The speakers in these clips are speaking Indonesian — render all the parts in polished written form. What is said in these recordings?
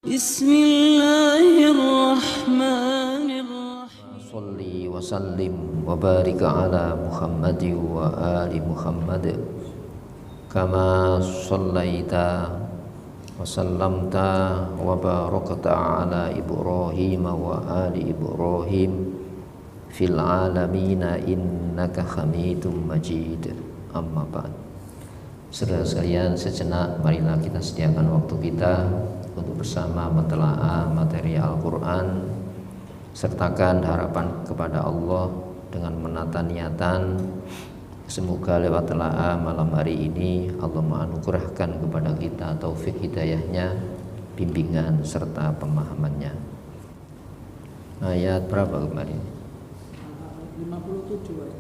Bismillahirrahmanirrahim. Sholli wa sallim wa barik ala Muhammad wa ali Muhammad kama shallaita wa sallamta wa barakta ala Ibrahim wa ali Ibrahim fil alamina innaka Hamidum Majid. Amma ba'd. Saudara sekalian, sejenak marilah kita sediakan waktu kita untuk bersama mentelaah materi Al-Quran, sertakan harapan kepada Allah dengan menata niatan. Semoga lewat telaah malam hari ini Allah menganugerahkan kepada kita taufik hidayahnya, bimbingan serta pemahamannya. Ayat berapa kemarin?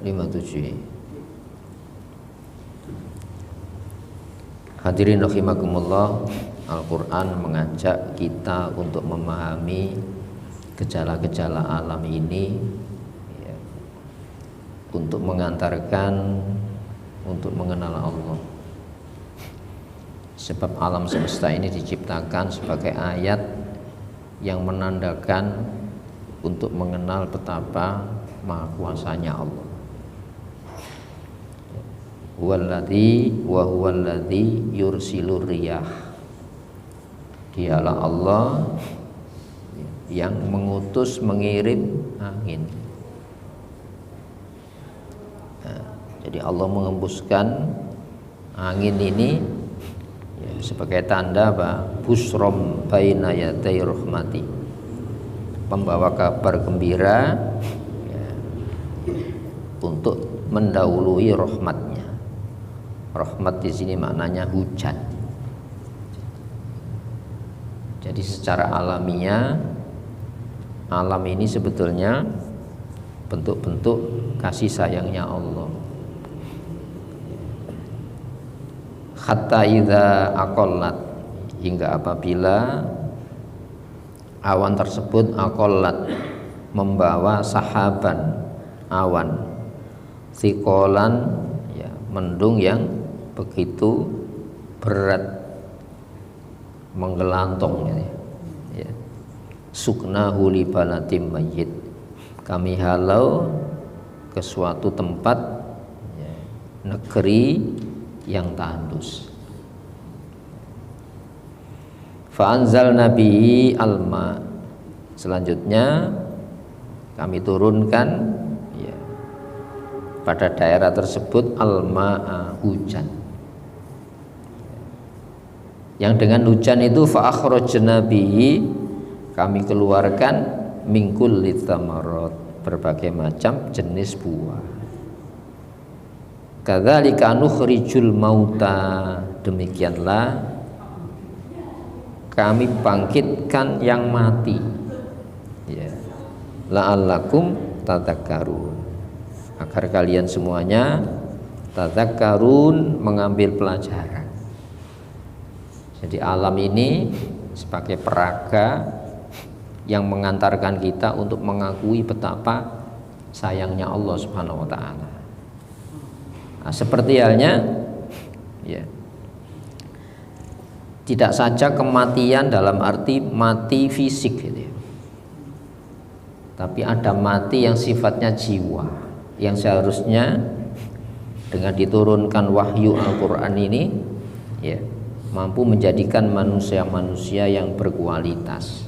57. Hadirin rahimakumullah, Al-Quran mengajak kita untuk memahami gejala-gejala alam ini ya, untuk mengantarkan untuk mengenal Allah. Sebab alam semesta ini diciptakan sebagai ayat yang menandakan untuk mengenal betapa maha kuasanya Allah. Huwallazi wa huwallazi yursilur riyah. Dialah Allah yang mengutus, mengirim angin. Nah, jadi Allah mengembuskan angin ini ya, sebagai tanda apa? Busrom baina yaday rahmati, pembawa kabar gembira ya, untuk mendahului rahmatnya. Rahmat di sini maknanya hujan. Jadi secara alamiah, alam ini sebetulnya bentuk-bentuk kasih sayangnya Allah. Hatta idza aqallat, hingga apabila awan tersebut aqallat, membawa sahaban, awan, thiqalan ya, mendung yang begitu berat, menggelantong ya. Suknahu li baladim mayyit, kami halau ke suatu tempat ya, negeri yang tandus. Fa anzal nabi alma, selanjutnya kami turunkan ya, pada daerah tersebut alma, hujan. Yang dengan hujan itu fa akhrajna bihi, kami keluarkan mingkul litamarat, berbagai macam jenis buah. Kadzalika nukhrijul mauta, demikianlah kami bangkitkan yang mati ya, la'allakum tadzakkarun, agar kalian semuanya tadzakkarun, mengambil pelajaran. Jadi alam ini sebagai peraga yang mengantarkan kita untuk mengakui betapa sayangnya Allah Subhanahu wa taala. Nah, seperti halnya ya, tidak saja kematian dalam arti mati fisik gitu ya, tapi ada mati yang sifatnya jiwa, yang seharusnya dengan diturunkan wahyu Al-Quran ini ya, mampu menjadikan manusia-manusia yang berkualitas,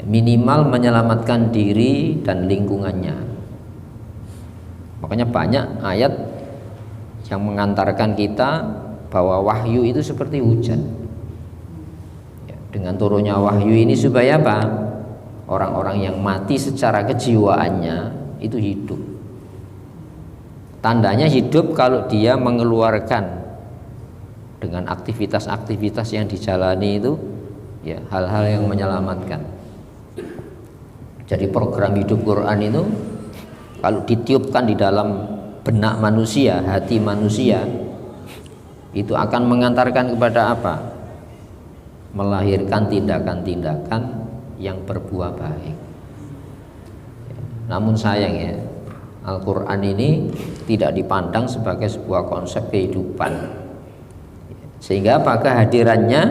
minimal menyelamatkan diri dan lingkungannya. Makanya banyak ayat yang mengantarkan kita bahwa wahyu itu seperti hujan ya, dengan turunnya wahyu ini supaya apa? Orang-orang yang mati secara kejiwaannya itu hidup. Tandanya hidup kalau dia mengeluarkan dengan aktivitas-aktivitas yang dijalani itu ya, hal-hal yang menyelamatkan. Jadi program hidup Quran itu kalau ditiupkan di dalam benak manusia, hati manusia, itu akan mengantarkan kepada apa? Melahirkan tindakan-tindakan yang berbuah baik. Namun sayang ya, Al-Quran ini tidak dipandang sebagai sebuah konsep kehidupan. Sehingga apa? Kehadirannya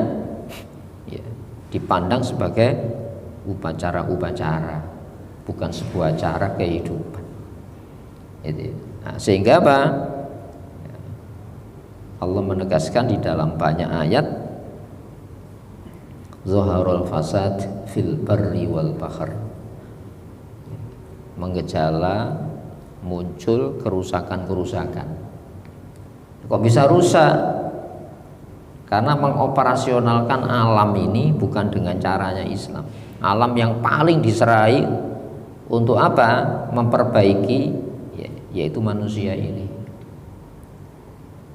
ya, dipandang sebagai upacara-upacara, bukan sebuah cara kehidupan. Nah, sehingga apa? Allah menegaskan di dalam banyak ayat, zaharul fasad fil barri wal bahr, menggejala muncul kerusakan-kerusakan. Kok bisa rusak? Karena mengoperasionalkan alam ini bukan dengan caranya Islam. Alam yang paling diserai untuk apa? Memperbaiki, yaitu manusia ini.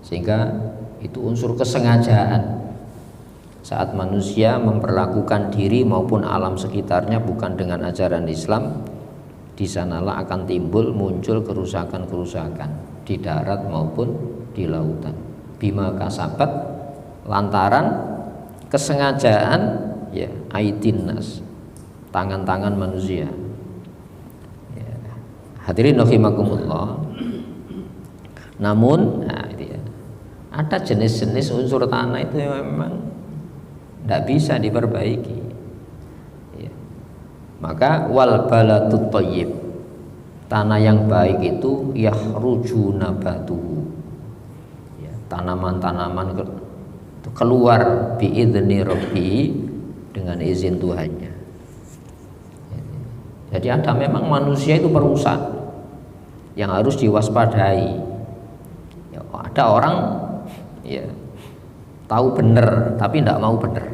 Sehingga itu unsur kesengajaan. Saat manusia memperlakukan diri maupun alam sekitarnya bukan dengan ajaran Islam, di sanalah akan muncul kerusakan-kerusakan di darat maupun di lautan. Bima kasabat, lantaran kesengajaan aidin nas, tangan-tangan manusia. Hadirin rahimakumullah. Namun ada jenis-jenis unsur tanah itu yang memang tidak bisa diperbaiki. Maka wal baladut thayyib, tanah yang baik itu yakhruju nabatuhu, tanaman-tanaman keluar biidzni rabbi, dengan izin Tuhannya. Jadi ada memang manusia itu perusak yang harus diwaspadai. Ada orang tahu benar tapi tidak mau benar.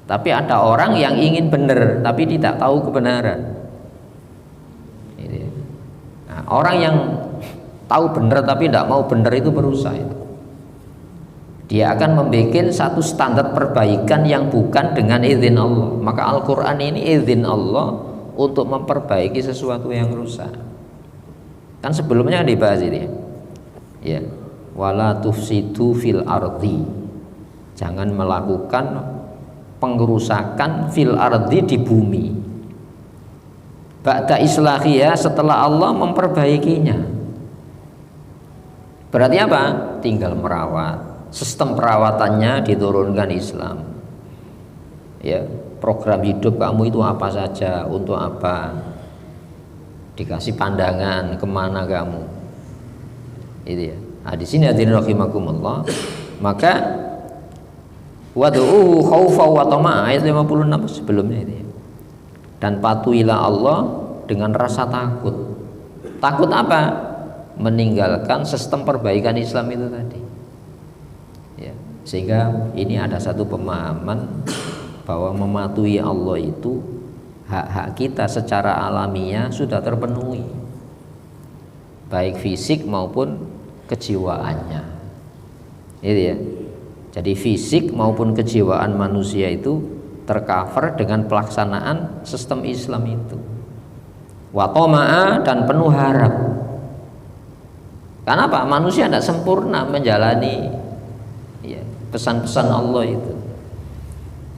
Tapi ada orang yang ingin benar tapi tidak tahu kebenaran. Nah, orang yang tahu benar tapi tidak mau benar itu berusaha. Dia akan membuat satu standar perbaikan yang bukan dengan izin Allah. Maka Al-Quran ini izin Allah untuk memperbaiki sesuatu yang rusak. Kan sebelumnya dibahas ini. Wala tufsidu fil ardi, jangan melakukan pengerusakan fil ardi, di bumi. Ba'da islahiyah, setelah Allah memperbaikinya. Berarti apa? Tinggal merawat. Sistem perawatannya diturunkan Islam. Program hidup kamu itu apa saja, untuk apa, dikasih pandangan kemana kamu. Nah, di sini hadirin rahimakumullah, maka wad'u khaufa wa tama'a, ayat 56 sebelumnya itu. Dan patuhilah Allah dengan rasa takut. Takut apa? Meninggalkan sistem perbaikan Islam itu tadi. Sehingga ini ada satu pemahaman bahwa mematuhi Allah itu hak-hak kita secara alamiah sudah terpenuhi, baik fisik maupun kejiwaannya. Jadi fisik maupun kejiwaan manusia itu tercover dengan pelaksanaan sistem Islam itu. Wa tama'a, dan penuh harap. Karena apa? Manusia tidak sempurna menjalani pesan-pesan Allah itu.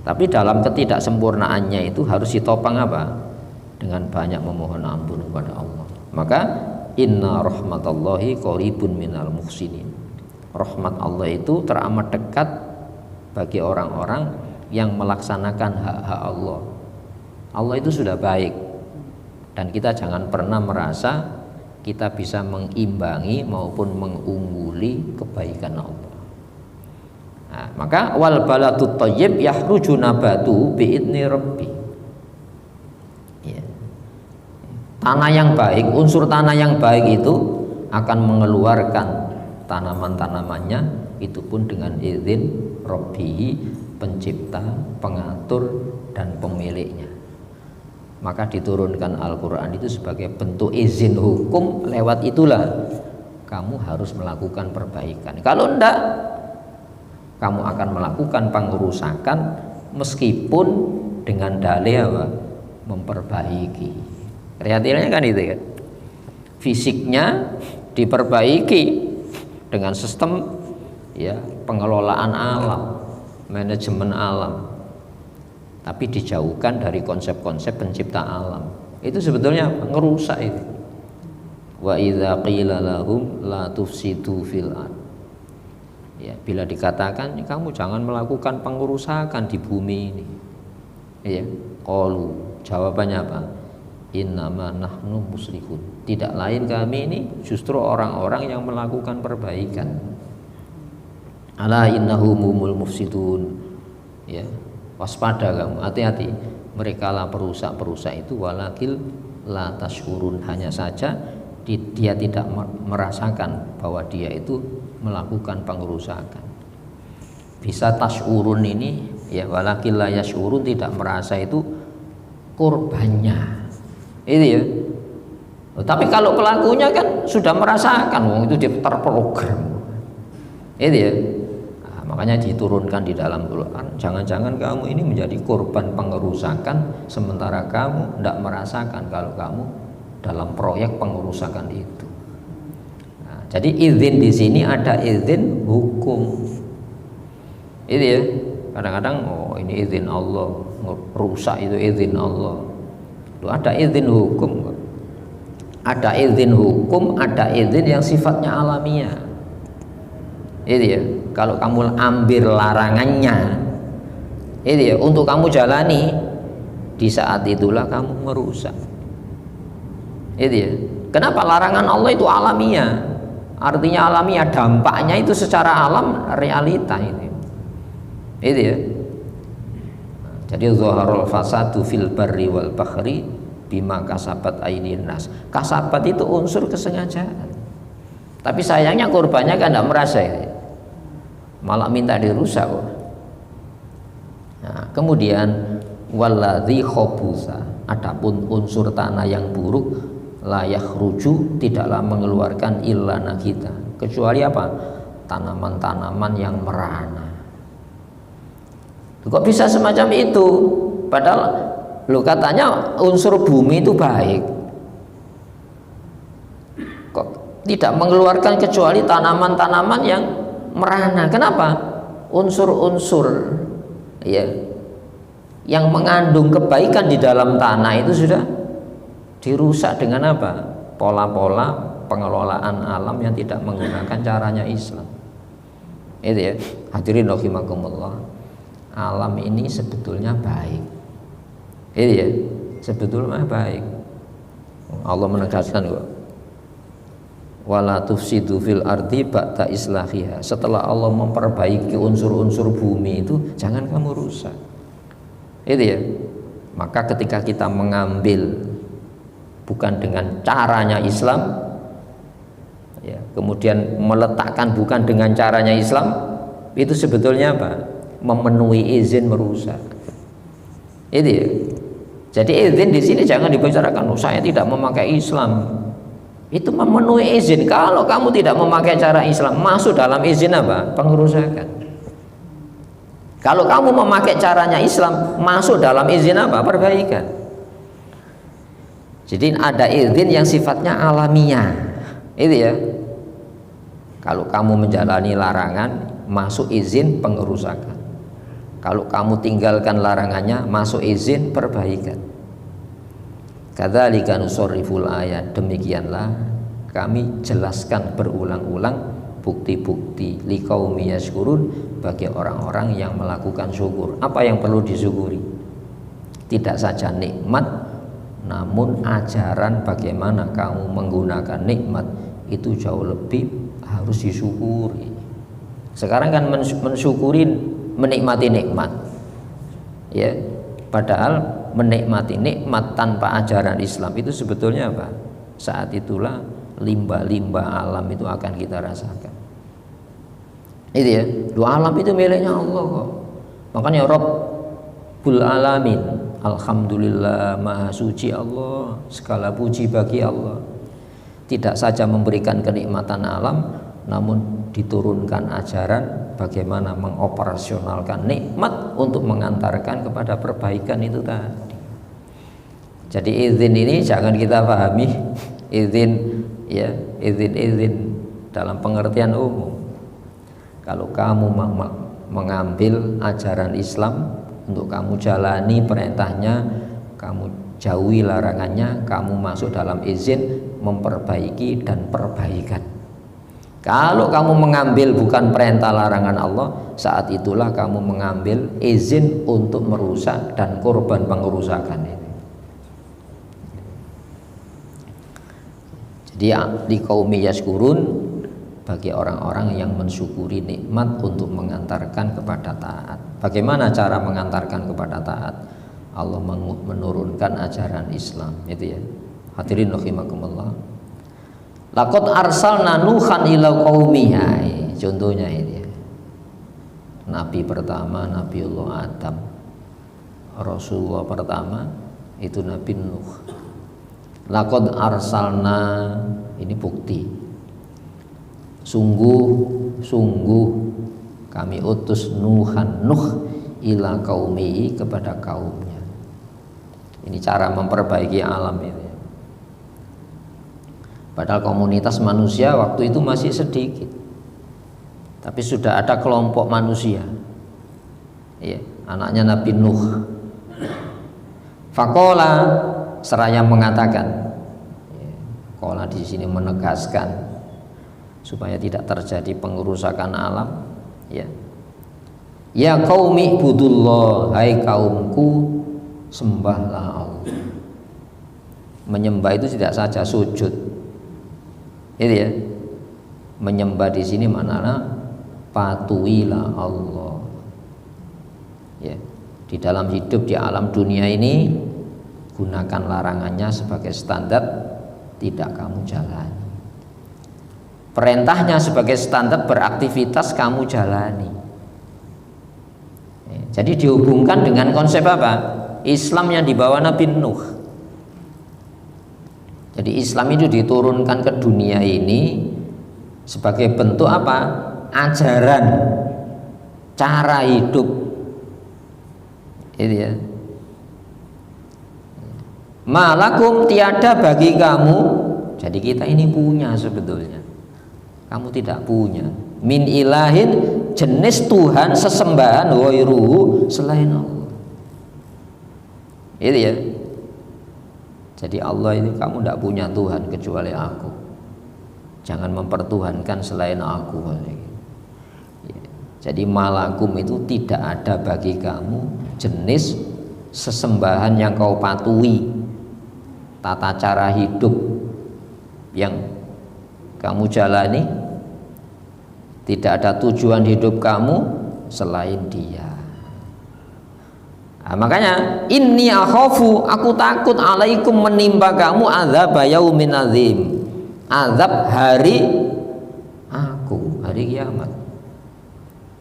Tapi dalam ketidaksempurnaannya itu harus ditopang apa? Dengan banyak memohon ampun kepada Allah. Maka inna rahmatallahi qaribun minal muhsinin. Rahmat Allah itu teramat dekat bagi orang-orang yang melaksanakan hak-hak Allah. Allah itu sudah baik, dan kita jangan pernah merasa kita bisa mengimbangi maupun mengungguli kebaikan Allah. Nah, maka wal baladut thayyib yakhruju nabatu biidzni rabbi. Tanah yang baik, unsur tanah yang baik itu akan mengeluarkan tanaman-tanamannya, itu pun dengan izin Rabbihi, pencipta, pengatur, dan pemiliknya. Maka diturunkan Al-Quran itu sebagai bentuk izin hukum, lewat itulah kamu harus melakukan perbaikan. Kalau enggak, kamu akan melakukan pengerusakan meskipun dengan dalih apa? Memperbaiki. Realitinya kan itu kan. Fisiknya diperbaiki dengan sistem pengelolaan alam, manajemen alam, tapi dijauhkan dari konsep-konsep pencipta alam. Itu sebetulnya ngerusak itu. Wa idza qila lahum la tufsidu fil ard, Ya, bila dikatakan kamu jangan melakukan pengerusakan di bumi ini, ya, qalu, jawabannya apa? Innama nahnu muslihun. Tidak lain kami ini justru orang-orang yang melakukan perbaikan. Ala innahumul mufsidun. Ya, waspada kamu, hati-hati. Mereka lah perusak-perusak itu, walakil la tashurun, hanya saja dia tidak merasakan bahwa dia itu melakukan pengerusakan. Bisa tashurun ini ya, walakil la yashurun, tidak merasa itu korbannya. Itu ya. Tapi kalau pelakunya kan sudah merasakan, wong itu dia terprogram. Itu ya. Makanya diturunkan di dalam Quran, jangan-jangan kamu ini menjadi korban pengerusakan sementara kamu tidak merasakan kalau kamu dalam proyek pengerusakan itu. Nah, jadi izin di sini ada izin hukum. Itu ya. Kadang-kadang oh ini izin Allah, rusak itu izin Allah. Loh, ada izin hukum. Ada izin hukum, ada izin yang sifatnya alamiah. Itu ya. Kalau kamu ambil larangannya, itu ya, untuk kamu jalani, di saat itulah kamu merusak. Itu ya. Kenapa larangan Allah itu alamiah? Artinya alamiah, dampaknya itu secara alam, realita itu. Itu ya. Jadi zaharul fasadu fil barri wal bahri bima kasabat ainin nas. Kasabat itu unsur kesengajaan. Tapi sayangnya korbannya kan tidak merasa itu. Malah minta dirusak. Nah, kemudian waladzi khobusa, adapun unsur tanah yang buruk la yakhruju, tidaklah mengeluarkan illa nakita, kecuali apa? Tanaman-tanaman yang merana. Kok bisa semacam itu? Padahal lo katanya unsur bumi itu baik. Kok tidak mengeluarkan kecuali tanaman-tanaman yang merana? Kenapa? Unsur-unsur ya yang mengandung kebaikan di dalam tanah itu sudah dirusak dengan apa? Pola-pola pengelolaan alam yang tidak menggunakan caranya Islam. Itu ya. Hadirin rahimakumullah. Alam ini sebetulnya baik. Itu ya. Sebetulnya baik. Allah menegaskan kok. Wala tufsidu fil ardi ba'da islahiha. Setelah Allah memperbaiki unsur-unsur bumi itu, jangan kamu rusak. Itu ya. Maka ketika kita mengambil bukan dengan caranya Islam, ya, kemudian meletakkan bukan dengan caranya Islam, itu sebetulnya apa? Memenuhi izin merusak. Itu ya. Jadi izin di sini jangan dibicarakan, oh, saya tidak memakai Islam. Itu memenuhi izin. Kalau kamu tidak memakai cara Islam, masuk dalam izin apa? Pengerusakan. Kalau kamu memakai caranya Islam, masuk dalam izin apa? Perbaikan. Jadi ada izin yang sifatnya alamiah. Itu ya. Kalau kamu menjalani larangan, masuk izin pengerusakan. Kalau kamu tinggalkan larangannya, masuk izin perbaikan. Kadzalika nusarriful ayat, demikianlah kami jelaskan berulang-ulang bukti-bukti liqaumi yashkurun, bagi orang-orang yang melakukan syukur. Apa yang perlu disyukuri? Tidak saja nikmat, namun ajaran bagaimana kamu menggunakan nikmat itu jauh lebih harus disyukuri. Sekarang kan mensyukuri, menikmati nikmat, ya. Padahal menikmati nikmat tanpa ajaran Islam itu sebetulnya apa? Saat itulah limbah-limbah alam itu akan kita rasakan. Itu ya, dua alam itu miliknya Allah kok. Makanya Rabbul Alamin, alhamdulillah, maha suci Allah, segala puji bagi Allah. Tidak saja memberikan kenikmatan alam, namun diturunkan ajaran bagaimana mengoperasionalkan nikmat untuk mengantarkan kepada perbaikan itu tadi. Jadi izin ini jangan kita pahami izin, ya, izin dalam pengertian umum. Kalau kamu mengambil ajaran Islam untuk kamu jalani perintahnya, kamu jauhi larangannya, kamu masuk dalam izin memperbaiki dan perbaikan. Kalau kamu mengambil bukan perintah larangan Allah, saat itulah kamu mengambil izin untuk merusak dan korban pengerusakan ini. Jadi di qaumi yaskurun, bagi orang-orang yang mensyukuri nikmat untuk mengantarkan kepada taat. Bagaimana cara mengantarkan kepada taat? Allah menurunkan ajaran Islam, itu ya. Hadirin rahimakumullah. Laqad arsalna nuhan ila qaumiha. Contohnya ini ya. Nabi pertama Nabiullah Adam. Rasulullah pertama itu Nabi Nuh. Laqad arsalna, ini bukti. Sungguh kami utus Nuh ila qaumihi, kepada kaumnya. Ini cara memperbaiki alam ini. Padahal komunitas manusia waktu itu masih sedikit, tapi sudah ada kelompok manusia, ya, anaknya Nabi Nuh. Faqala, seraya mengatakan, ya, qala di sini menegaskan supaya tidak terjadi pengerusakan alam, ya. Ya qaumi budullah, hai kaumku sembahlah Allah. Menyembah itu tidak saja sujud. Itu ya, menyembah di sini maknanya patuhilah Allah. Ya, di dalam hidup di alam dunia ini, gunakan larangannya sebagai standar, tidak kamu jalani. Perintahnya sebagai standar beraktivitas, kamu jalani. Ya, jadi dihubungkan dengan konsep apa? Islam yang dibawa Nabi Nuh. Jadi Islam itu diturunkan ke dunia ini sebagai bentuk apa? Ajaran, cara hidup. Itu ya. Malakum, tiada bagi kamu. Jadi kita ini punya sebetulnya. Kamu tidak punya. Min ilahin, jenis Tuhan sesembahan ghairuhu, selain Allah. Itu ya. Jadi Allah ini, kamu tidak punya Tuhan kecuali aku. Jangan mempertuhankan selain aku. Ya. Jadi malakum itu tidak ada bagi kamu jenis sesembahan yang kau patuhi, tata cara hidup yang kamu jalani, tidak ada tujuan hidup kamu selain Dia. Nah, makanya inni akhafu, aku takut alaikum, menimpa kamu azab yaumin azim, azab hari aku, hari kiamat.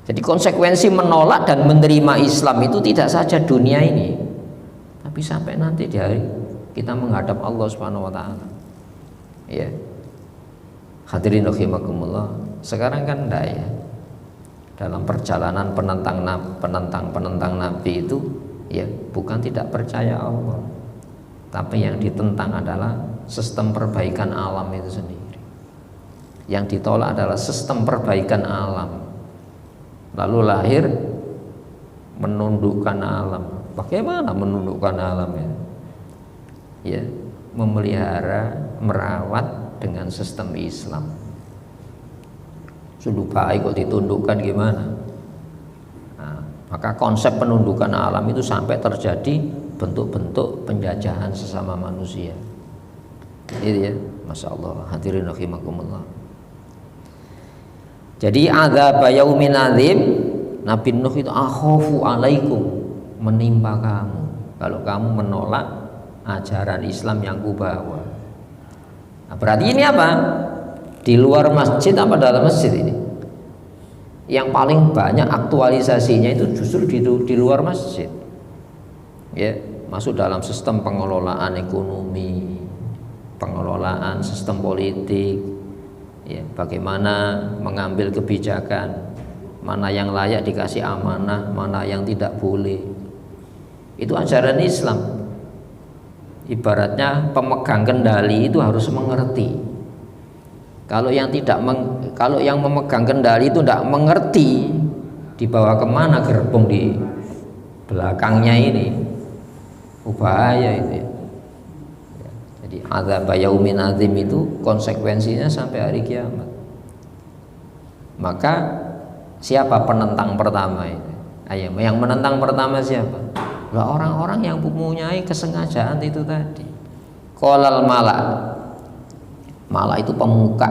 Jadi konsekuensi menolak dan menerima Islam itu tidak saja dunia ini, tapi sampai nanti di hari kita menghadap Allah Subhanahu wa taala. Ya. Hadirin rahimakumullah. Sekarang kan enggak ya. Dalam perjalanan penentang nabi itu, ya, bukan tidak percaya Allah, tapi yang ditentang adalah sistem perbaikan alam itu sendiri. Yang ditolak adalah sistem perbaikan alam. Lalu lahir menundukkan alam. Bagaimana menundukkan alam ya? Ya, memelihara, merawat dengan sistem Islam. Sudah baik kok ditundukkan gimana? Maka konsep penundukan alam itu sampai terjadi bentuk-bentuk penjajahan sesama manusia. Itu ya, Masya Allah. Hadirin rahimakumullah. Jadi adzab yaumin azim, Nabi Nuh itu akhafu alaikum, menimpa kamu kalau kamu menolak ajaran Islam yang kubawa. Nah, berarti ini apa? Di luar masjid apa dalam masjid ini? Yang paling banyak aktualisasinya itu justru di luar masjid, ya, masuk dalam sistem pengelolaan ekonomi, pengelolaan sistem politik, ya, bagaimana mengambil kebijakan, mana yang layak dikasih amanah, mana yang tidak boleh. Itu ajaran Islam. Ibaratnya pemegang kendali itu harus mengerti. Kalau yang memegang kendali itu tidak mengerti dibawa kemana gerbong di belakangnya ini, bahaya itu. Jadi adzab yaumin azim itu konsekuensinya sampai hari kiamat. Maka siapa penentang pertama itu? Ayo, yang menentang pertama siapa? Lah orang-orang yang mempunyai kesengajaan itu tadi. Qalal mala. Mala itu pemuka,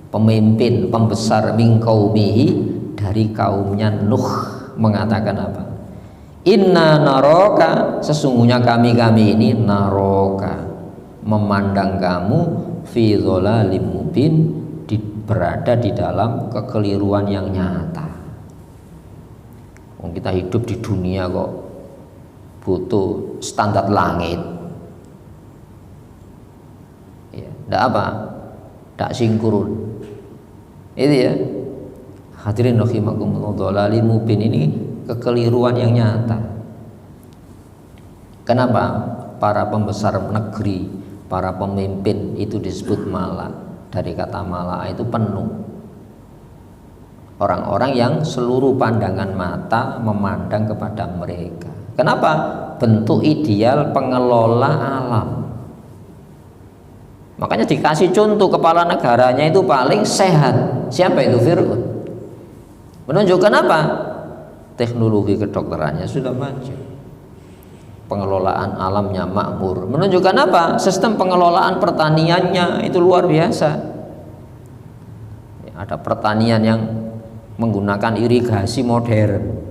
pemimpin, pembesar min qaumihi, dari kaumnya Nuh, mengatakan apa? Inna naroka, sesungguhnya kami ini naroka, memandang kamu fi dhalalim mubin, berada di dalam kekeliruan yang nyata. Kita hidup di dunia kok butuh standar langit, ya, ndak apa, ndak singkurun. Itu ya. Hadirin rahimakumullah, dhalalim mubin ini kekeliruan yang nyata. Kenapa para pembesar negeri, para pemimpin itu disebut mala? Dari kata mala itu penuh. Orang-orang yang seluruh pandangan mata memandang kepada mereka. Kenapa? Bentuk ideal pengelola alam. Makanya dikasih contoh kepala negaranya itu paling sehat. Siapa itu? Fir'aun. Menunjukkan apa? Teknologi kedokterannya sudah maju, pengelolaan alamnya makmur. Menunjukkan apa? Sistem pengelolaan pertaniannya itu luar biasa. Ada pertanian yang menggunakan irigasi modern.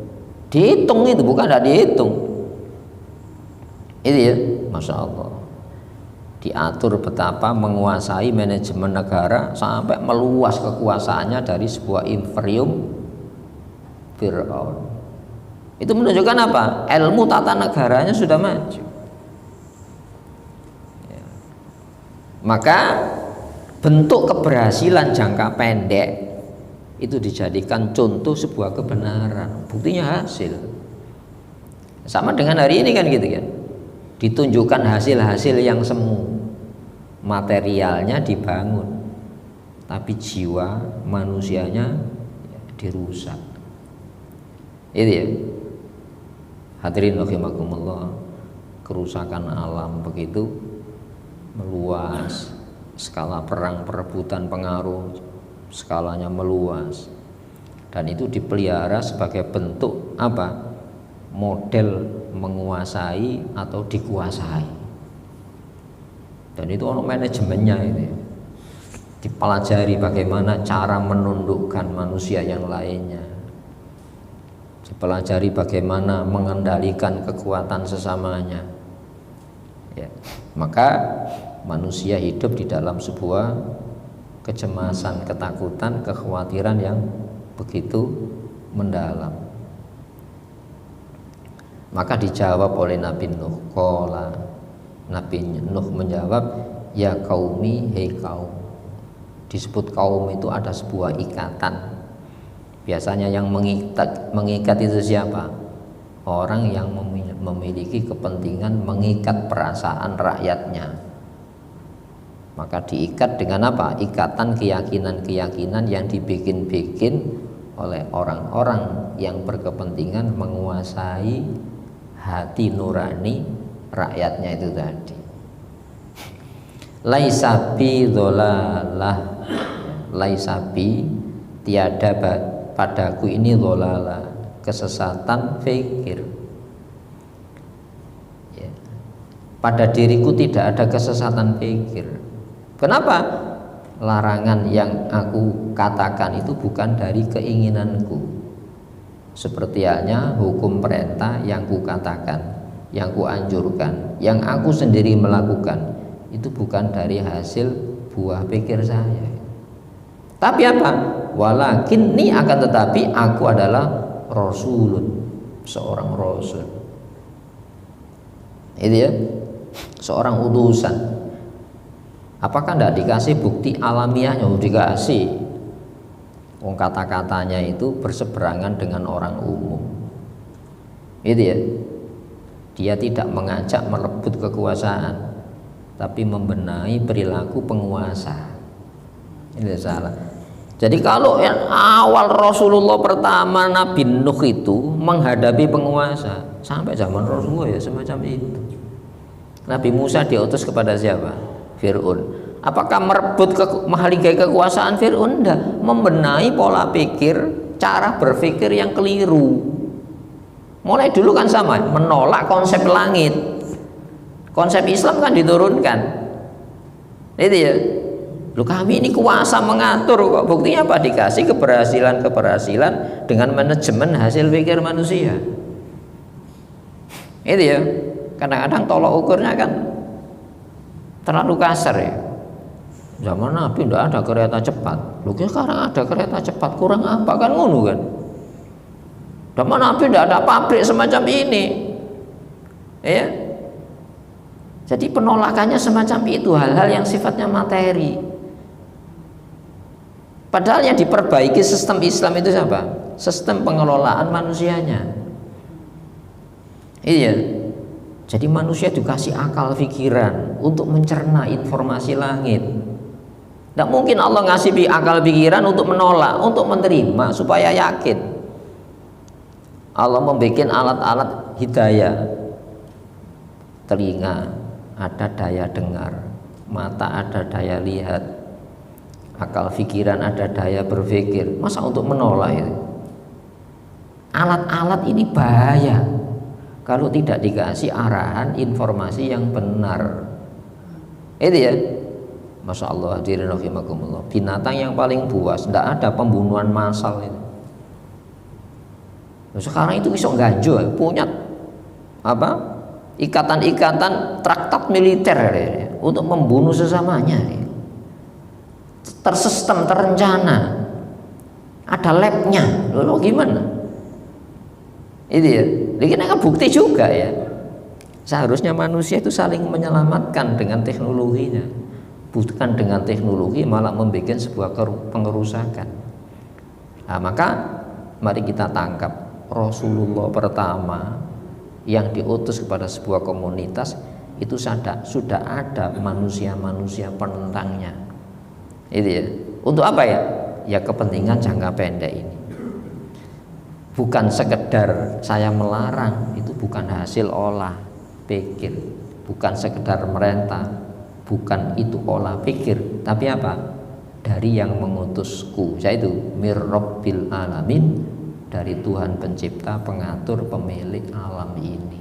Dihitung itu, bukan tidak dihitung. Itu ya, Masya Allah. Diatur betapa menguasai manajemen negara sampai meluas kekuasaannya dari sebuah imperium Fir'aun. Itu menunjukkan apa? Ilmu tata negaranya sudah maju. Ya. Maka bentuk keberhasilan jangka pendek itu dijadikan contoh sebuah kebenaran. Buktinya hasil. Sama dengan hari ini kan gitu kan. Ditunjukkan hasil-hasil yang semu. Materialnya dibangun, tapi jiwa manusianya dirusak. Itu ya. Hadirin rahimakumullah, kerusakan alam begitu meluas, skala perang perebutan pengaruh skalanya meluas, dan itu dipelihara sebagai bentuk apa? Model menguasai atau dikuasai. Dan itu ono manajemennya ini. Dipelajari bagaimana cara menundukkan manusia yang lainnya. Dipelajari bagaimana mengendalikan kekuatan sesamanya. Ya. Maka manusia hidup di dalam sebuah kecemasan, ketakutan, kekhawatiran yang begitu mendalam. Maka dijawab oleh Nabi Nuh. Nabi Nuh menjawab, ya qaumi, hei kaum. Disebut kaum itu ada sebuah ikatan. Biasanya yang mengikat itu siapa? Orang yang memiliki kepentingan mengikat perasaan rakyatnya. Maka diikat dengan apa? Ikatan keyakinan-keyakinan yang dibikin-bikin oleh orang-orang yang berkepentingan menguasai hati nurani rakyatnya itu tadi. Laisabi dholalah, laisabi tiada padaku ini dholalah, kesesatan fikir. Ya. Pada diriku tidak ada kesesatan fikir. Kenapa? Larangan yang aku katakan itu bukan dari keinginanku. Seperti halnya hukum perintah yang ku katakan, yang ku anjurkan, yang aku sendiri melakukan, itu bukan dari hasil buah pikir saya. Tapi apa? Walakin ni, akan tetapi aku adalah rasulun, seorang rasul. Itu ya, seorang utusan. Apakah tidak dikasih bukti alamiahnya? Dikasih. Kata-katanya itu berseberangan dengan orang umum. Itu ya. Dia tidak mengajak merebut kekuasaan, tapi membenahi perilaku penguasa. Ini salah. Jadi kalau yang awal Rasulullah pertama Nabi Nuh itu menghadapi penguasa, sampai zaman Rasulullah ya semacam itu. Nabi Musa diutus kepada siapa? Fir'aun. Apakah merebut menghargai kekuasaan Fir'aun? Enggak, membenahi pola pikir, cara berpikir yang keliru. Mulai dulu kan sama, menolak konsep langit. Konsep Islam kan diturunkan. Itu ya. Loh, kami ini kuasa mengatur kok. Buktinya apa? Dikasih keberhasilan dengan manajemen hasil pikir manusia. Itu ya. Kadang-kadang tolok ukurnya kan terlalu kasar ya. Zaman Nabi tidak ada kereta cepat. Loh, sekarang ada kereta cepat, kurang apa kan ngono kan? Zaman Nabi tidak ada pabrik semacam ini. Ya. Jadi penolakannya semacam itu, hal-hal yang sifatnya materi. Padahal yang diperbaiki sistem Islam itu siapa? Sistem pengelolaan manusianya. Iya. Jadi manusia dikasih akal pikiran untuk mencerna informasi langit. Tidak mungkin Allah ngasih akal pikiran untuk menolak, untuk menerima supaya yakin. Allah membuat alat-alat hidayah. Telinga ada daya dengar, mata ada daya lihat, akal pikiran ada daya berpikir. Masa untuk menolak itu? Alat-alat ini bahaya kalau tidak dikasih arahan informasi yang benar. Itu ya. Masya Allah, hadirin rahimakumullah. Binatang yang paling buas, tidak ada pembunuhan massal itu. Sekarang itu bisa ganjo, punya apa? Ikatan-ikatan traktat militer ya, untuk membunuh sesamanya. Tersistem, terencana. Ada labnya. Loh, gimana? Itu ya. Ini kan bukti juga ya. Seharusnya manusia itu saling menyelamatkan dengan teknologinya. Bukan dengan teknologi malah membuat sebuah pengerusakan. Nah, maka mari kita tangkap Rasulullah pertama yang diutus kepada sebuah komunitas itu sudah ada manusia-manusia penentangnya. Itu ya. Untuk apa ya? Ya kepentingan jangka pendek ini. Bukan sekedar saya melarang, itu bukan hasil olah pikir, bukan sekedar merentah. Bukan itu olah pikir, tapi apa? Dari yang mengutusku, yaitu mir rabbil alamin, dari Tuhan pencipta, pengatur, pemilik alam ini.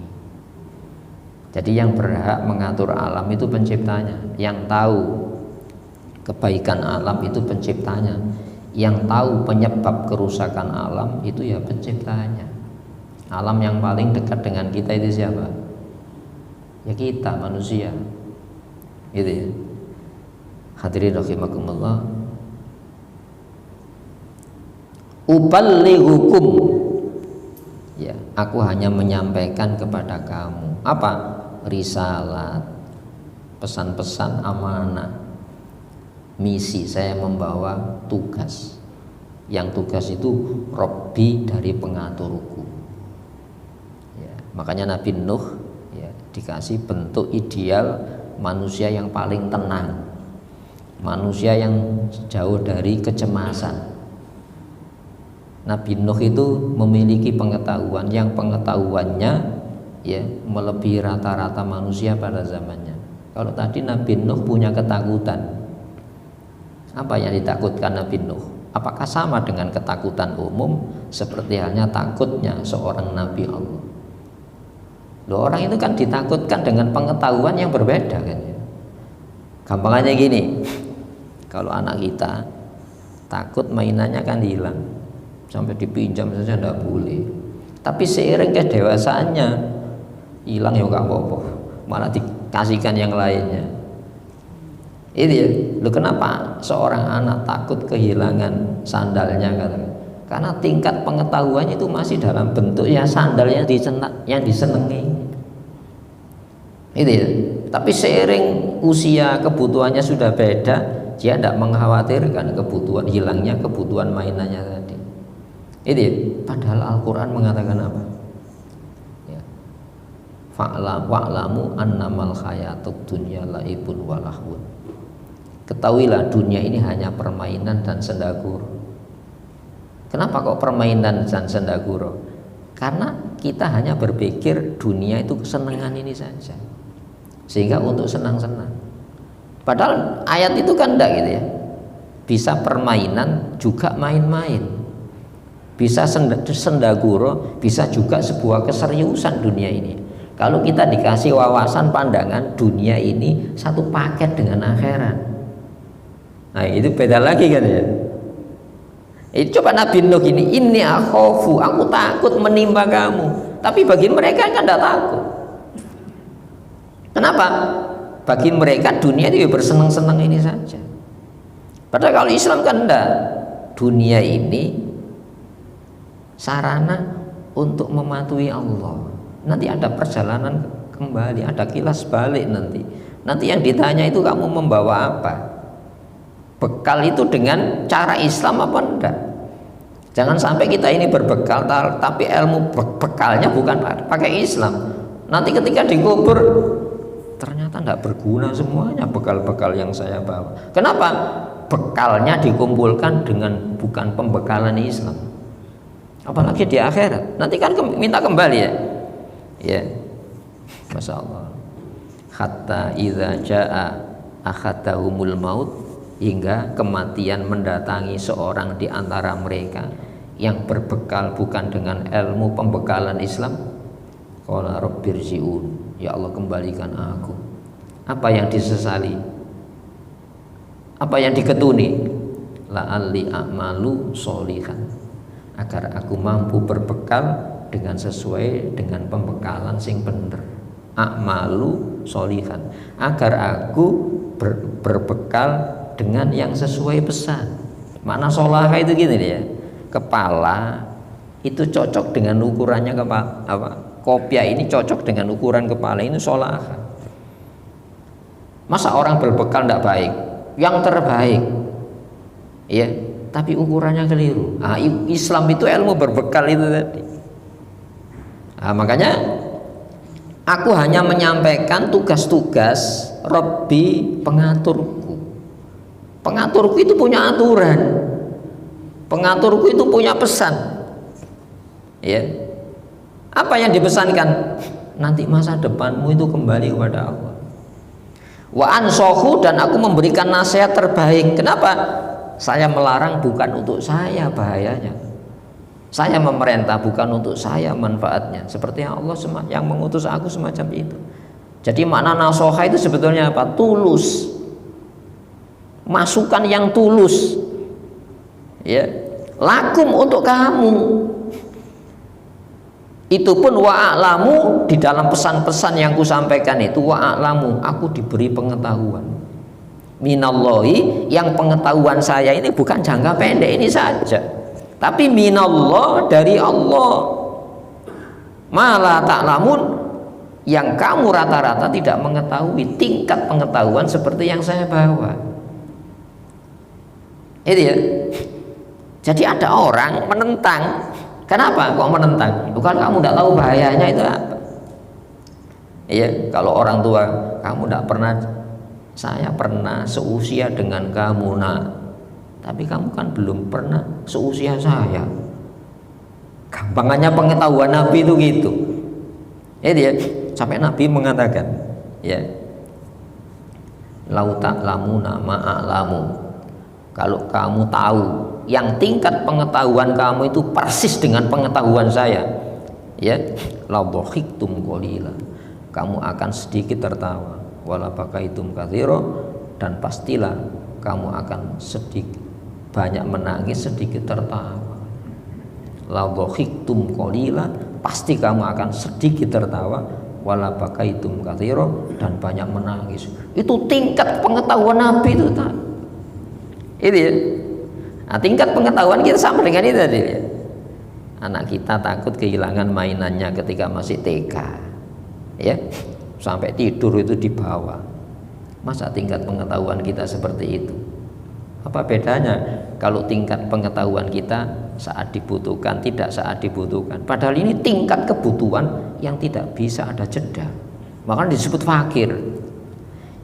Jadi yang berhak mengatur alam itu penciptanya, yang tahu kebaikan alam itu penciptanya, yang tahu penyebab kerusakan alam itu ya penciptanya. Alam yang paling dekat dengan kita itu siapa? Ya kita, manusia. Gitu ya. Hadirin rahimakumullah. Uballighukum, ya, aku hanya menyampaikan kepada kamu apa? Risalat, pesan-pesan amanah, misi. Saya membawa tugas. Yang tugas itu Rabbi, dari pengaturku. Ya, makanya Nabi Nuh ya dikasih bentuk ideal manusia yang paling tenang, manusia yang jauh dari kecemasan. Nabi Nuh itu memiliki pengetahuan yang pengetahuannya ya melebihi rata-rata manusia pada zamannya. Kalau tadi Nabi Nuh punya ketakutan, apa yang ditakutkan Nabi Nuh? Apakah sama dengan ketakutan umum seperti halnya takutnya seorang Nabi Allah? Loh, orang itu kan ditakutkan dengan pengetahuan yang berbeda kan ya. Gampangannya gini, kalau anak kita takut mainannya kan hilang, sampai dipinjam saja tidak boleh. Tapi seiring kedewasaannya hilang ya nggak apa-apa, malah dikasihkan yang lainnya. Itu ya. Loh, kenapa seorang anak takut kehilangan sandalnya katanya? Karena tingkat pengetahuannya itu masih dalam bentuk ya sandal yang disenangi. Itu ya. Tapi seiring usia kebutuhannya sudah beda, dia tidak mengkhawatirkan kebutuhan hilangnya kebutuhan mainannya tadi. Itu ya. Padahal Al-Quran mengatakan apa? Ya. Fa'lamu annamal hayatud dunya laibun wa lahwun. Ketahuilah dunia ini hanya permainan dan sendaguro. Kenapa kok permainan dan sendaguro? Karena kita hanya berpikir dunia itu kesenangan ini saja, sehingga untuk senang-senang. Padahal ayat itu kan enggak gitu ya. Bisa permainan juga main-main, bisa sendaguro, bisa juga sebuah keseriusan dunia ini. Kalau kita dikasih wawasan pandangan dunia ini satu paket dengan akhirat, nah itu beda lagi kan ya. Coba Nabi Nuh gini, ini akhofu, aku takut menimpa kamu. Tapi bagi mereka kan tidak takut. Kenapa? Bagi mereka dunia itu bersenang-senang ini saja. Padahal kalau Islam kan enggak. Dunia ini sarana untuk mematuhi Allah. Nanti ada perjalanan kembali, ada kilas balik nanti. Nanti yang ditanya itu kamu membawa apa? Bekal itu dengan cara Islam apa enggak? Jangan sampai kita ini berbekal tapi ilmu bekalnya bukan pakai Islam. Nanti ketika dikubur ternyata enggak berguna semuanya bekal-bekal yang saya bawa. Kenapa? Bekalnya dikumpulkan dengan bukan pembekalan Islam. Apalagi di akhirat. Nanti kan minta kembali ya. Ya. Masya Allah. Hatta idza jaa akhadahumul maut, hingga kematian mendatangi seorang di antara mereka yang berbekal bukan dengan ilmu pembekalan Islam. Qala rabbirji'un, ya Allah kembalikan aku. Apa yang disesali? Apa yang diketuni? La'alli a'malu sholihan, agar aku mampu berbekal dengan sesuai dengan pembekalan sing bener. A'malu sholihan, agar aku berbekal dengan yang sesuai pesan. Makna sholah itu gini ya, kepala itu cocok dengan ukurannya kopiah ini cocok dengan ukuran kepala, ini sholah. Masa orang berbekal tidak baik, yang terbaik ya, tapi ukurannya keliru. Islam itu ilmu berbekal itu tadi. Makanya aku hanya menyampaikan tugas-tugas Rabbi, pengaturku. Pengaturku itu punya aturan, pengaturku itu punya pesan ya. Apa yang dipesankan? Nanti masa depanmu itu kembali kepada Allah. Wa ansohu, dan aku memberikan nasihat terbaik. Kenapa? Saya melarang bukan untuk saya bahayanya, saya memerintah bukan untuk saya manfaatnya. Seperti yang Allah yang mengutus aku semacam itu. Jadi makna nasoha itu sebetulnya apa? Tulus, masukan yang tulus ya, lakum untuk kamu. Itu pun wa'alamu, di dalam pesan-pesan yang kusampaikan itu wa'alamu, aku diberi pengetahuan minallahi, yang pengetahuan saya ini bukan jangka pendek ini saja, tapi minallah, dari Allah, malah ta'lamun, yang kamu rata-rata tidak mengetahui tingkat pengetahuan seperti yang saya bawa. Itu ya. Jadi ada orang menentang. Kenapa kok menentang? Bukan kamu tidak tahu bahayanya itu apa? Iya, kalau orang tua, kamu tidak pernah, saya pernah seusia dengan kamu nak, tapi kamu kan belum pernah seusia saya. Gampangannya pengetahuan Nabi itu gitu. Ya, sampai Nabi mengatakan, ya, lau ta'lamuna ma'alamu, kalau kamu tahu yang tingkat pengetahuan kamu itu persis dengan pengetahuan saya, ya, la dhakhiktum qalila, kamu akan sedikit tertawa, wala bakaitum katsira, dan pastilah kamu akan sedikit banyak menangis, sedikit tertawa. La dhakhiktum qalila, pasti kamu akan sedikit tertawa, wala bakaitum katsira, dan banyak menangis. Itu tingkat pengetahuan Nabi itu tadi. Itu ya. Nah, tingkat pengetahuan kita sama dengan itu tadi ya. Anak kita takut kehilangan mainannya ketika masih TK ya, sampai tidur itu dibawa. Masa tingkat pengetahuan kita seperti itu? Apa bedanya kalau tingkat pengetahuan kita saat dibutuhkan, tidak saat dibutuhkan? Padahal ini tingkat kebutuhan yang tidak bisa ada jeda, makanya disebut fakir.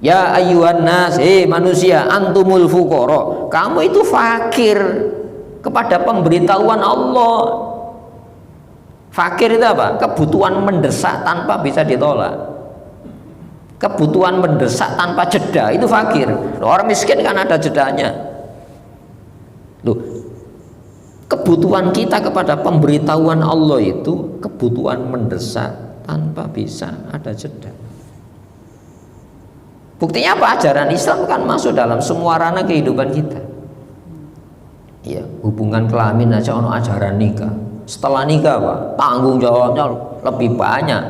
Ya ayyuhan nas, manusia, antumul fuqara, kamu itu fakir kepada pemberitahuan Allah. Fakir itu apa? Kebutuhan mendesak tanpa bisa ditolak. kebutuhan mendesak tanpa jeda itu fakir. Orang miskin kan ada jedanya. Loh, kebutuhan kita kepada pemberitahuan Allah itu kebutuhan mendesak tanpa bisa ada jeda. Buktinya apa? Ajaran Islam kan masuk dalam semua ranah kehidupan kita. Ya, hubungan kelamin aja ono ajaran nikah. Setelah nikah Pak, tanggung jawabnya lebih banyak.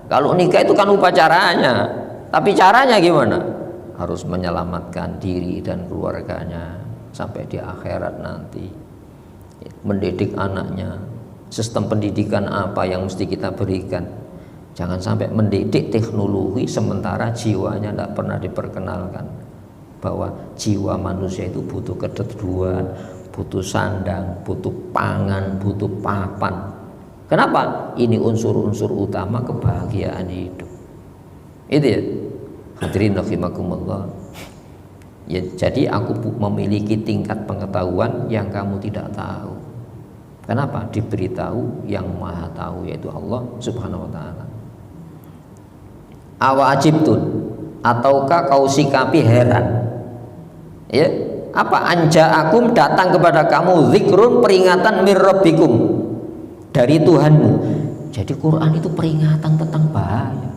Kalau nikah itu kan upacaranya, tapi caranya gimana? Harus menyelamatkan diri dan keluarganya sampai di akhirat nanti. Mendidik anaknya, sistem pendidikan apa yang mesti kita berikan. Jangan sampai mendidik teknologi sementara jiwanya tidak pernah diperkenalkan bahwa jiwa manusia itu butuh keteduhan, butuh sandang, butuh pangan, butuh papan. Kenapa? Ini unsur-unsur utama kebahagiaan hidup. Itu ya. Hadirin rahimakumullah. Ya, jadi aku memiliki tingkat pengetahuan yang kamu tidak tahu. Kenapa? Diberitahu yang maha tahu, yaitu Allah subhanahu wa ta'ala. Awa ajibtun, ataukah kau sikapi heran? Ya, apa? Anja'akum, datang kepada kamu zikrun, peringatan mir rabbikum, dari Tuhanmu. Jadi Quran itu peringatan tentang bahaya.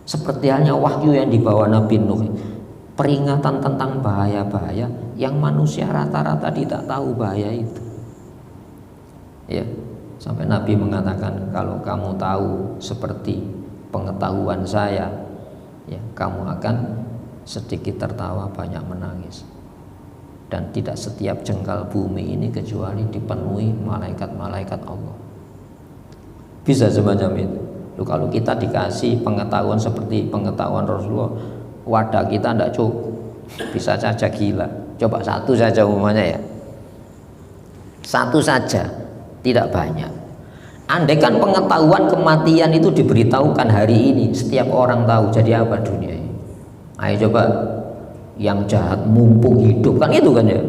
Seperti halnya wahyu yang dibawa Nabi Nuh, peringatan tentang bahaya-bahaya yang manusia rata-rata tidak tahu bahaya itu. Ya, sampai Nabi mengatakan, kalau kamu tahu seperti pengetahuan saya, ya, kamu akan sedikit tertawa banyak menangis. Dan tidak setiap jengkal bumi ini kecuali dipenuhi malaikat-malaikat Allah. Bisa semacam itu. Loh, kalau kita dikasih pengetahuan seperti pengetahuan Rasulullah, wadah kita tidak cukup, bisa saja gila. Coba satu saja umumnya ya, satu saja, tidak banyak. Andaikan pengetahuan kematian itu diberitahukan hari ini, setiap orang tahu, jadi apa dunia ini? Ayo coba, yang jahat mumpung hidup, kan itu kan ya.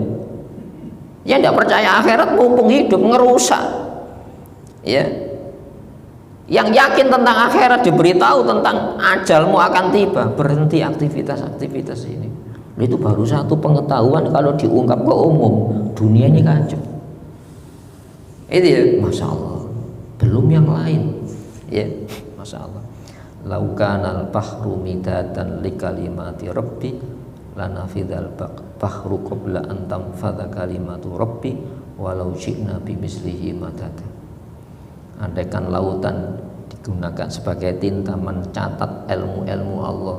Yang tidak percaya akhirat mumpung hidup ngerusak. Ya. Yang yakin tentang akhirat diberitahu tentang ajalmu akan tiba, berhenti aktivitas-aktivitas ini. Itu baru satu pengetahuan, kalau diungkap ke umum, dunia ini kacau. Itu ya, masya Allah. Belum yang lain, ya, masya Allah. Laukanal bahru midatan likalimati rabbi lanafidal bahru qabla an tanfadha kalimatu rabbi walau syi'na bimislihi madada. Andaikan lautan digunakan sebagai tinta mencatat ilmu-ilmu Allah,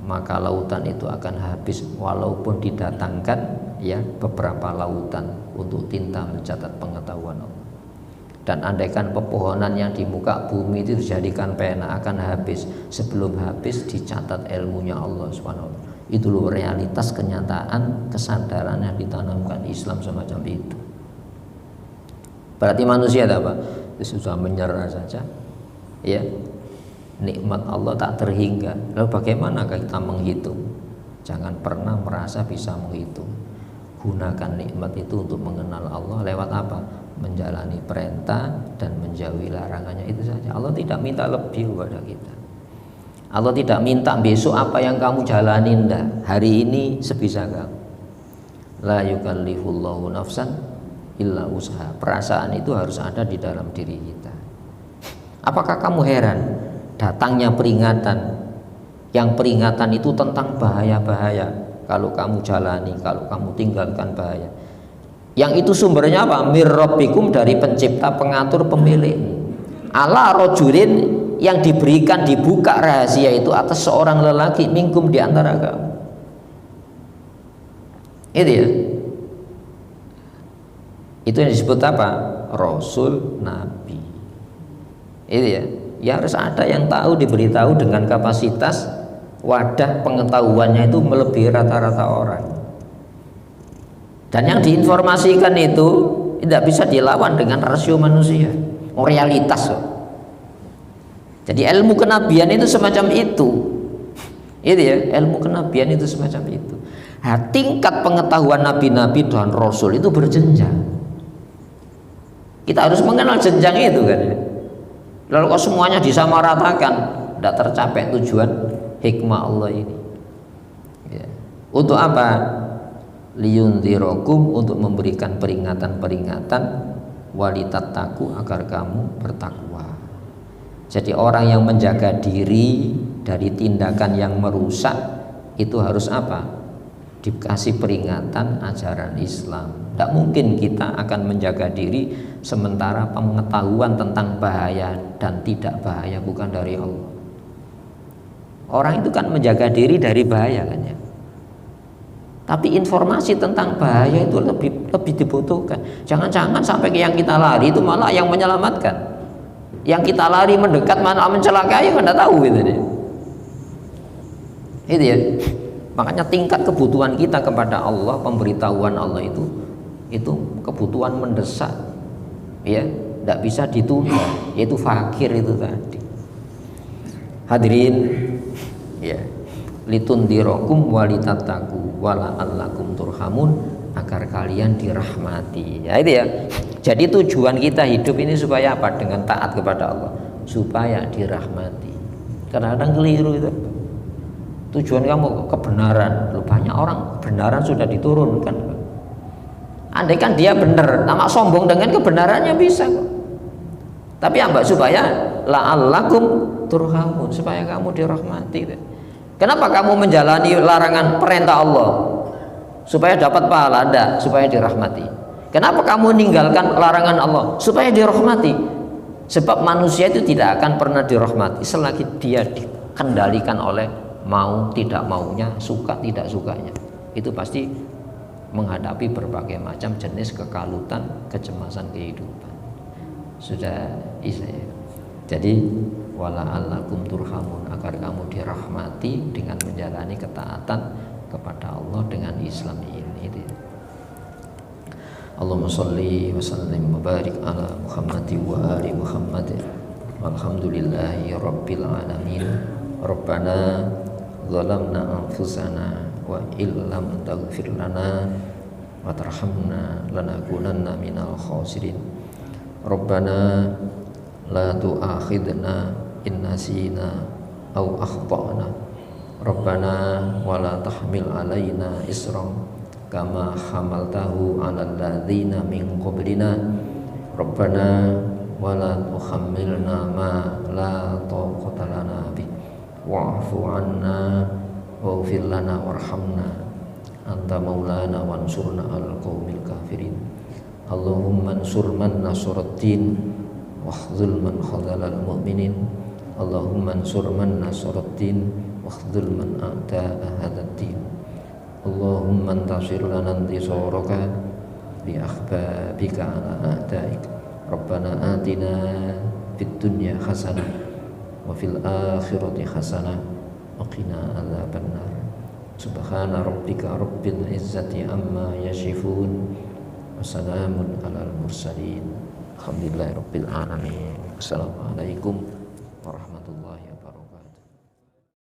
maka lautan itu akan habis walaupun didatangkan ya beberapa lautan untuk tinta mencatat pengetahuan Allah. Dan andaikan pepohonan yang di muka bumi itu dijadikan pena, akan habis sebelum habis dicatat ilmunya Allah Subhanahu wa ta'ala. Itu loh realitas, kenyataan, kesadaran yang ditanamkan Islam semacam itu. Berarti manusia apa? Sudah menyerah saja, ya, nikmat Allah tak terhingga. Lalu bagaimana kita menghitung? Jangan pernah merasa bisa menghitung. Gunakan nikmat itu untuk mengenal Allah lewat apa? Menjalani perintah dan menjauhi larangannya, itu saja. Allah tidak minta lebih kepada kita. Allah tidak minta besok apa yang kamu jalani, enggak. Hari ini sebisa kamu. La yukallifullahu nafsan illa usaha. Perasaan itu harus ada di dalam diri kita. Apakah kamu heran datangnya peringatan, yang peringatan itu tentang bahaya-bahaya kalau kamu jalani, kalau kamu tinggalkan bahaya. Yang itu sumbernya apa? Mir rabbikum, dari pencipta, pengatur, pemilik. Ala rojulin, yang diberikan, dibuka rahasia itu atas seorang lelaki minkum, di antara kamu. Itu ya. Itu yang disebut apa? Rasul, Nabi. Itu ya. Ya harus ada yang tahu, diberitahu dengan kapasitas wadah pengetahuannya itu melebihi rata-rata orang. Dan yang diinformasikan itu tidak bisa dilawan dengan rasio manusia, realitas. Jadi ilmu kenabian itu semacam itu. Itu ya, ilmu kenabian itu semacam itu. Nah, tingkat pengetahuan nabi-nabi dan rasul itu berjenjang. Kita harus mengenal jenjang itu kan ya. Lalu kalau semuanya disamaratakan, tidak tercapai tujuan, hikmah Allah ini. Ya. Untuk apa? Liyundzirakum, untuk memberikan peringatan-peringatan, walitattaku, agar kamu bertakwa. Jadi orang yang menjaga diri dari tindakan yang merusak itu harus apa? Dikasih peringatan ajaran Islam. Tidak mungkin kita akan menjaga diri sementara pengetahuan tentang bahaya dan tidak bahaya bukan dari Allah. Orang itu kan menjaga diri dari bahaya kan ya. Tapi informasi tentang bahaya itu lebih dibutuhkan. Jangan-jangan sampai yang kita lari itu malah yang menyelamatkan. Yang kita lari mendekat malah mencelakai, kan tidak tahu gitu deh. Itu ya. Makanya tingkat kebutuhan kita kepada Allah, pemberitahuan Allah itu kebutuhan mendesak. Ya, tidak bisa ditunda. Yaitu fakir itu tadi. Hadirin, ya. Litundirakum walitattaku wala'allakum turhamun, agar kalian dirahmati. Ya itu ya. Jadi tujuan kita hidup ini supaya apa? Dengan taat kepada Allah, supaya dirahmati. Kadang-kadang keliru itu. Tujuan kamu kebenaran. Banyak orang kebenaran sudah diturunkan. Andai kan dia benar, nama sombong dengan kebenarannya bisa kok. Tapi apa? Supaya la'allakum turhamun, supaya kamu dirahmati. Kenapa kamu menjalani larangan perintah Allah? Supaya dapat pahala? Enggak, supaya dirahmati. Kenapa kamu meninggalkan larangan Allah? Supaya dirahmati. Sebab manusia itu tidak akan pernah dirahmati selagi dia dikendalikan oleh mau tidak maunya, suka tidak sukanya. Itu pasti menghadapi berbagai macam jenis kekalutan, kecemasan kehidupan. Sudah isa ya. Jadi wala'allakum turhamun, agar kamu dirahmati dengan menjalani ketaatan kepada Allah dengan Islam ini. Allahumma sholli wa sallim wa barik ala Muhammadin wa ali Muhammad. Walhamdulillahi rabbil alamin. Rabbana zalamna anfusana wa illam taghfir lana wa tarhamna lanakunanna minal khasirin. Rabbana la tu'akhidna in nasina aw akhtana. Rabbana wa la tahmil alaina isran kama hamaltahu 'alal ladzina min qablina. Rabbana wa la tuhammilna ma la taqata lana bi wa'fu 'anna waghfir lana warhamna anta maulana wansurna 'alal qaumil kafirin. Allahumma ansur man nasaraddin wakhdhul man khadhalal mu'minin. Allahumma ansur man nasaraddin wakhdhul man a'da'a hadzal-din. Allahumma antasir lana intisaraka bi akhbabika ala a'daik. Rabbana atina fid dunya hasanah wa fil akhirati hasanah wa qina adzabannar. Subhana rabbika rabbil izzati amma yasifun wa salamun alal mursalin. Alhamdulillahirabbil alamin. Assalamualaikum